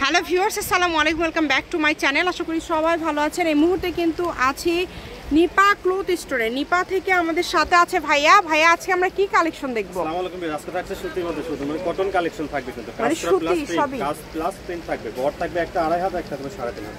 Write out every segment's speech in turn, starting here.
Hello viewers, আসসালামু আলাইকুম, welcome back to my channel. আশা করি সবাই ভালো আছেন। এই মুহূর্তে কিন্তু আছি নিপা ক্লথ স্টোরে। নিপা থেকে আমাদের সাথে আছে ভাইয়া। আজকে আমরা কি কালেকশন দেখব? আসসালামু আলাইকুম। আজকে থাকছে সুতির মধ্যে শুধু মানে কটন কালেকশন থাকবে, কিন্তু মানে সুতি সবই কাজ প্লাস প্রিন্ট থাকবে। বড় থাকবে একটা 2.5 হাত, একটা থাকবে 3.5 হাত।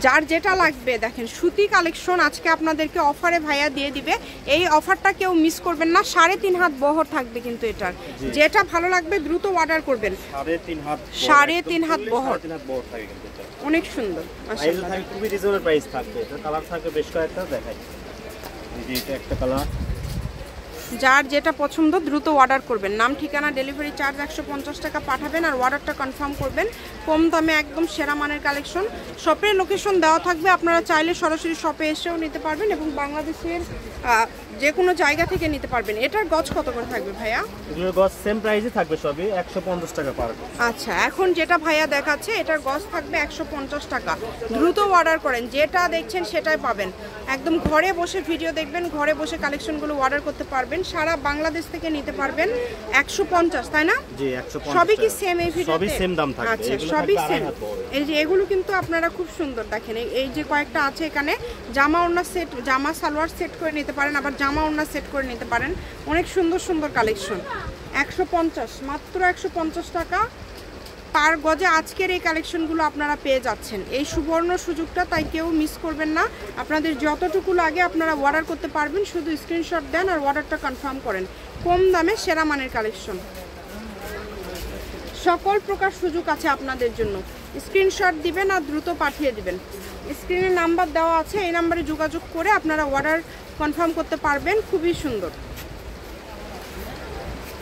যার যেটা লাগবে দেখেন, সুতি কালেকশন আজকে আপনাদেরকে অফারে ভাইয়া দিয়ে দিবে। এই অফারটা কেউ মিস করবেন না। 3.5 হাত বহর থাকবে কিন্তু এটার। যেটা ভালো লাগবে দ্রুত অর্ডার করবেন। 3.5 হাত, 3.5 হাত বহর, 3.5 হাত বহর থাকবে কিন্তু এটা অনেক সুন্দর। মাশাআল্লাহ, থাকবে খুবই রিজনেবল প্রাইস থাকবে। এটা কালার থাকবে বেশ কয়েকটা, দেখাই। এই যে এটা একটা কালার। যার যেটা পছন্দ দ্রুত অর্ডার করবেন। নাম, ঠিকানা, ডেলিভারি চার্জ 150 টাকা পাঠাবেন আর অর্ডারটা কনফার্ম করবেন। কম দামে একদম সেরা মানের কালেকশন। শপের লোকেশন দেওয়া থাকবে, আপনারা চাইলে সরাসরি শপে এসেও নিতে পারবেন এবং বাংলাদেশের যে কোনো জায়গা থেকে নিতে পারবেন। এটার গজ কত করে থাকবে ভাইয়া? এগুলোর গজ সেম প্রাইসে থাকবে, সবই 150 টাকা পার গজ। আচ্ছা, এখন যেটা ভাইয়া দেখাচ্ছে এটার গজ থাকবে 150 টাকা। দ্রুত অর্ডার করেন, যেটা দেখছেন সেটাই পাবেন। একদম ঘরে বসে ভিডিও দেখবেন, ঘরে বসে কালেকশনগুলো অর্ডার করতে পারবেন। সারা বাংলাদেশ থেকে নিতে পারবেন। 150, তাই না? জি 150। সবই কি সেম এই ভিডিওতে? সবই সেম দাম থাকবে। আচ্ছা, সবই সেম। এই যে এগুলো কিন্তু আপনারা খুব সুন্দর দেখেন। এই যে কয়েকটা আছে এখানে, জামা ওড়না সেট, জামা সালোয়ার সেট করে নিতে পারেন, আবার জামা ওড়না সেট করে নিতে পারেন। অনেক সুন্দর সুন্দর কালেকশন। 150, মাত্র 150 টাকা পার গজে আজকের এই কালেকশনগুলো আপনারা পেয়ে যাচ্ছেন। এই সুবর্ণ সুযোগটা তাই কেউ মিস করবেন না। আপনাদের যতটুকু লাগে আপনারা অর্ডার করতে পারবেন, শুধু স্ক্রিনশট দেন আর অর্ডারটা কনফার্ম করেন। কম দামে সেরা মানের কালেকশন, সকল প্রকার সুযোগ আছে আপনাদের জন্য। স্ক্রিনশট দিবেন আর দ্রুত পাঠিয়ে দিবেন। স্ক্রিনে নাম্বার দেওয়া আছে, এই নাম্বারে যোগাযোগ করে আপনারা অর্ডার কনফার্ম করতে পারবেন। খুবই সুন্দর,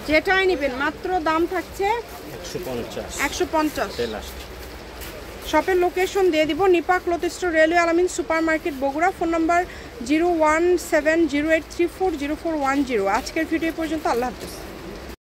যেটাই নেবেন মাত্র দাম থাকছে 150। শপের লোকেশন দিয়ে দিব, নিপা ক্লথ স্টোর, রেলওয়ে আলামিন super market, Bogura. Phone number 01708340410। আজকের ভিডিও পর্যন্ত, আল্লাহ হাফেজ।